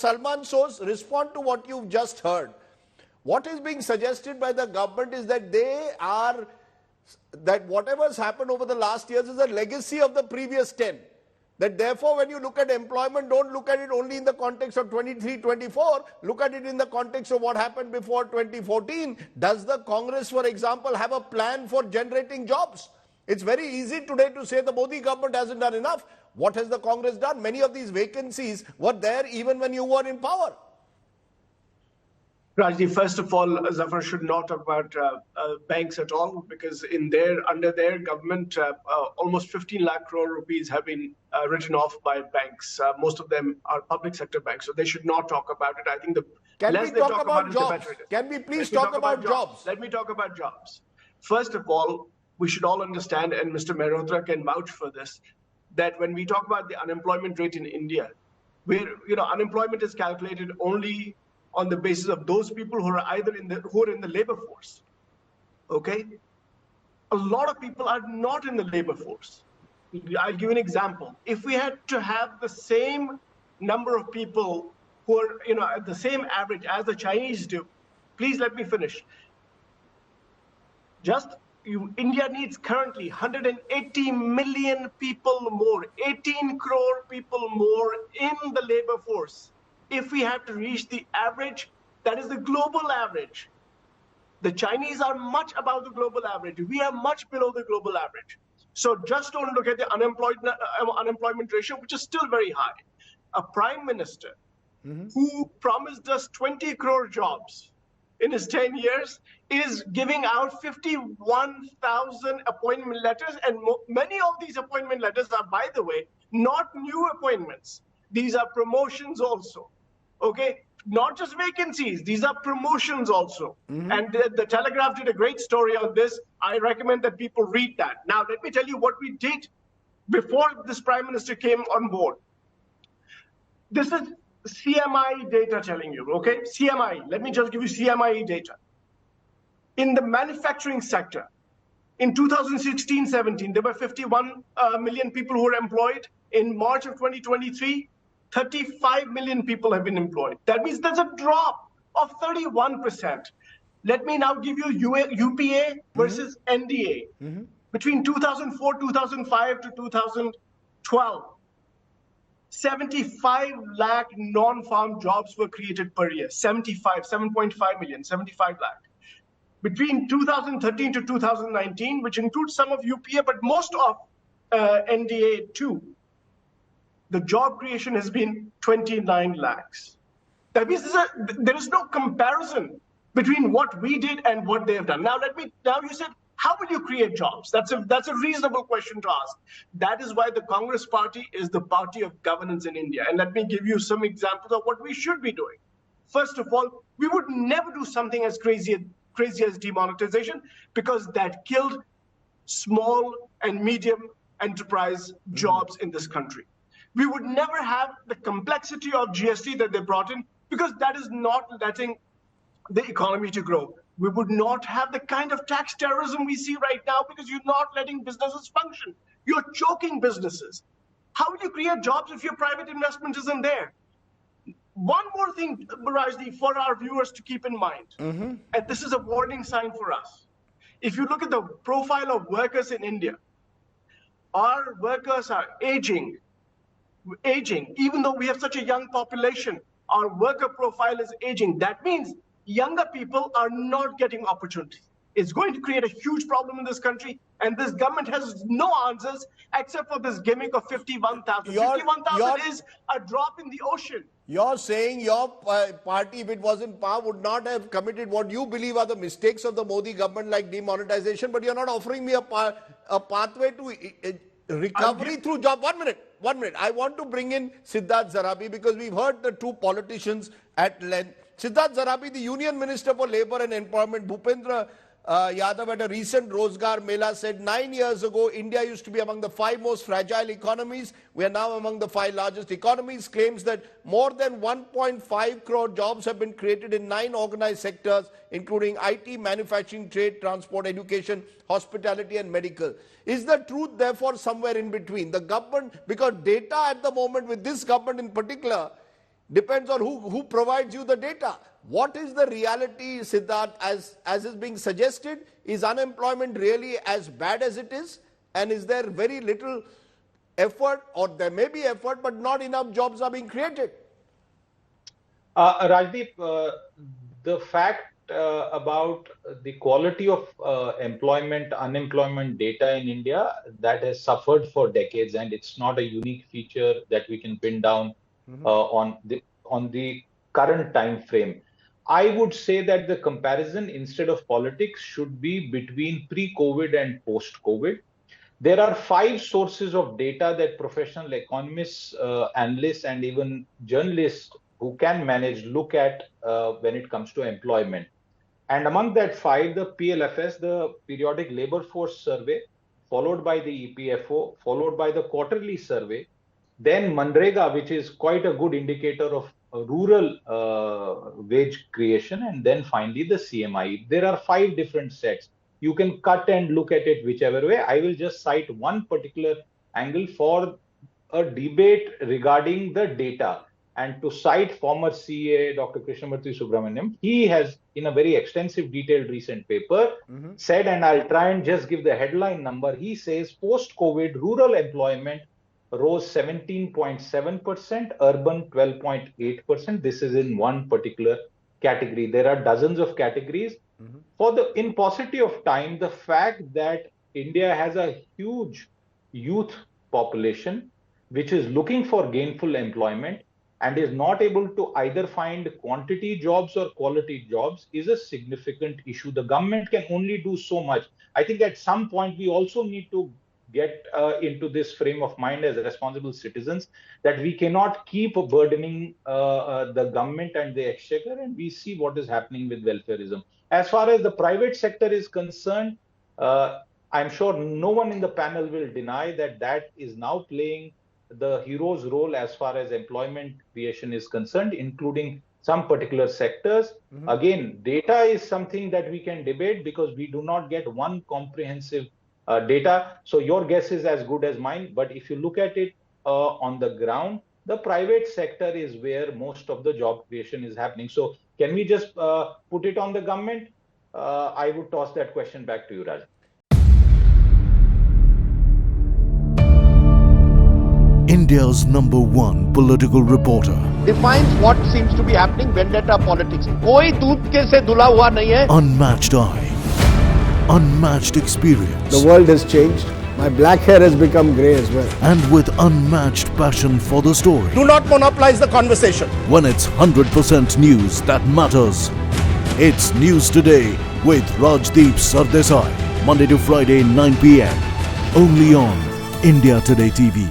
Salman Soos, respond to what you've just heard. What is being suggested by the government is that that whatever's happened over the last years is a legacy of the previous 10. That therefore, when you look at employment, don't look at it only in the context of 23-24, look at it in the context of what happened before 2014. Does the Congress, for example, have a plan for generating jobs? It's very easy today to say the Modi government hasn't done enough. What has the Congress done? Many of these vacancies were there even when you were in power. Rajdeep, first of all, Zafar should not talk about banks at all, because under their government, almost 15 lakh crore rupees have been written off by banks. Most of them are public sector banks, so they should not talk about it. I think Can we talk about jobs? Can we please talk about jobs? Let me talk about jobs. First of all, we should all understand, and Mr. Mehrotra can vouch for this, that when we talk about the unemployment rate in India, where unemployment is calculated only on the basis of those people who are in the labor force. Okay, a lot of people are not in the labor force. I'll give you an example. If we had to have the same number of people who are at the same average as the Chinese do, please let me finish. India needs currently 180 million people more, 18 crore people more in the labor force. If we have to reach the average, that is the global average. The Chinese are much above the global average. We are much below the global average. So just don't look at the unemployment ratio, which is still very high. A prime minister who promised us 20 crore jobs in his 10 years is giving out 51,000 appointment letters. And many of these appointment letters are, by the way, not new appointments. These are promotions also. Okay, not just vacancies, these are promotions also. And the Telegraph did a great story on this. I recommend that people read that. Now, let me tell you what we did before this prime minister came on board. This is CMI data telling you, okay? CMI, let me just give you CMI data. In the manufacturing sector, in 2016-17, there were 51 million people who were employed. In March of 2023, 35 million people have been employed. That means there's a drop of 31%. Let me now give you UPA versus NDA. Between 2004, 2005 to 2012, 75 lakh non-farm jobs were created per year. 7.5 million, 75 lakh. Between 2013 to 2019, which includes some of UPA, but most of NDA too, the job creation has been 29 lakhs. That means there is no comparison between what we did and what they have done. Now you said, how will you create jobs? That's a reasonable question to ask. That is why the Congress party is the party of governance in India. And let me give you some examples of what we should be doing. First of all, we would never do something as crazy as demonetization, because that killed small and medium enterprise jobs in this country. We would never have the complexity of GST that they brought in, because that is not letting the economy to grow. We would not have the kind of tax terrorism we see right now, because you're not letting businesses function. You're choking businesses. How will you create jobs if your private investment isn't there? One more thing, Rajdeep, for our viewers to keep in mind, and this is a warning sign for us. If you look at the profile of workers in India, our workers are aging. Even though we have such a young population, our worker profile is aging. That means younger people are not getting opportunities. It's going to create a huge problem in this country, and this government has no answers except for this gimmick of 51,000. 51,000 is a drop in the ocean. You're saying your party, if it was in power, would not have committed what you believe are the mistakes of the Modi government, like demonetization, but you're not offering me a pathway to recovery through job. 1 minute. I want to bring in Siddharth Zarabi, because we've heard the two politicians at length. Siddharth Zarabi, the Union Minister for Labour and Employment, Bhupendra Yadav, at a recent Rozgar Mela said 9 years ago, India used to be among the 5 most fragile economies. We are now among the 5 largest economies. Claims that more than 1.5 crore jobs have been created in 9 organized sectors, including IT, manufacturing, trade, transport, education, hospitality and medical. Is the truth therefore somewhere in between? The government, because data at the moment with this government in particular, depends on who provides you the data. What is the reality, Siddharth, as is being suggested? Is unemployment really as bad as it is? And is there very little effort, or there may be effort, but not enough jobs are being created? Rajdeep, the fact about the quality of unemployment data in India, that has suffered for decades, and it's not a unique feature that we can pin down on the current time frame. I would say that the comparison, instead of politics, should be between pre-COVID and post-COVID. There are 5 sources of data that professional economists, analysts, and even journalists who can manage look at when it comes to employment. And among that 5, the PLFS, the Periodic Labor Force Survey, followed by the EPFO, followed by the Quarterly Survey, then Manrega, which is quite a good indicator of rural wage creation, and then finally the CMI. There are 5 different sets. You can cut and look at it whichever way. I will just cite one particular angle for a debate regarding the data. And to cite former CA, Dr. Krishnamurthy Subramaniam, he has, in a very extensive, detailed recent paper, said, and I'll try and just give the headline number. He says, post-COVID, rural employment rose 17.7%, urban 12.8%. This is in one particular category. There are dozens of categories. In paucity of time, the fact that India has a huge youth population which is looking for gainful employment and is not able to either find quantity jobs or quality jobs is a significant issue. The government can only do so much. I think at some point we also need to get into this frame of mind as responsible citizens, that we cannot keep burdening the government and the exchequer, and we see what is happening with welfareism. As far as the private sector is concerned, I'm sure no one in the panel will deny that that is now playing the hero's role as far as employment creation is concerned, including some particular sectors. Again, data is something that we can debate because we do not get one comprehensive data. So your guess is as good as mine. But if you look at it on the ground, the private sector is where most of the job creation is happening. So can we just put it on the government? I would toss that question back to you, Raj. India's #1 political reporter Defines what seems to be happening, vendetta politics. कोई दूध के से धुला हुआ नहीं है. Unmatched eye, unmatched experience. The world has changed. My black hair has become grey as well. And with unmatched passion for the story. Do not monopolize the conversation. When it's 100% news that matters. It's News Today with Rajdeep Sardesai. Monday to Friday, 9 p.m. Only on India Today TV.